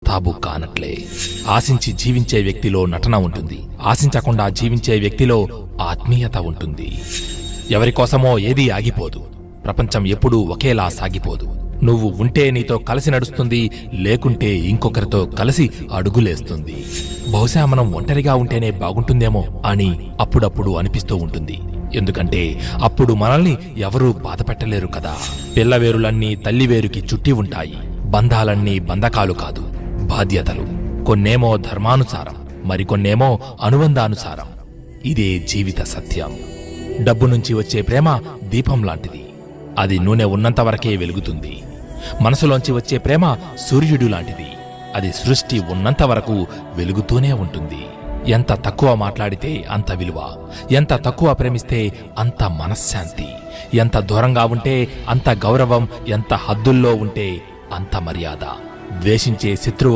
తాబు కానట్లే ఆశించి జీవించే వ్యక్తిలో నటన ఉంటుంది, ఆశించకుండా జీవించే వ్యక్తిలో ఆత్మీయత ఉంటుంది. ఎవరికోసమో ఏదీ ఆగిపోదు. ప్రపంచం ఎప్పుడూ ఒకేలా సాగిపోదు. నువ్వు ఉంటే నీతో కలిసి నడుస్తుంది, లేకుంటే ఇంకొకరితో కలిసి అడుగులేస్తుంది. బహుశా మనం ఒంటరిగా ఉంటేనే బాగుంటుందేమో అని అప్పుడప్పుడు అనిపిస్తూ ఉంటుంది. ఎందుకంటే అప్పుడు మనల్ని ఎవరూ బాధపెట్టలేరు కదా. పిల్లవేరులన్నీ తల్లివేరుకి చుట్టి ఉంటాయి. బంధాలన్నీ బంధకాలు కాదు, బాధ్యతలు. కొన్నేమో ధర్మానుసారం, మరికొన్నేమో అనుబంధానుసారం. ఇదే జీవిత సత్యం. డబ్బు నుంచి వచ్చే ప్రేమ దీపం లాంటిది. అది నూనె ఉన్నంతవరకే వెలుగుతుంది. మనసులోంచి వచ్చే ప్రేమ సూర్యుడు లాంటిది. అది సృష్టి ఉన్నంతవరకు వెలుగుతూనే ఉంటుంది. ఎంత తక్కువ మాట్లాడితే అంత విలువ, ఎంత తక్కువ ప్రేమిస్తే అంత మనశ్శాంతి. ఎంత దూరంగా ఉంటే అంత గౌరవం, ఎంత హద్దుల్లో ఉంటే అంత మర్యాద. ద్వేషించే శత్రువు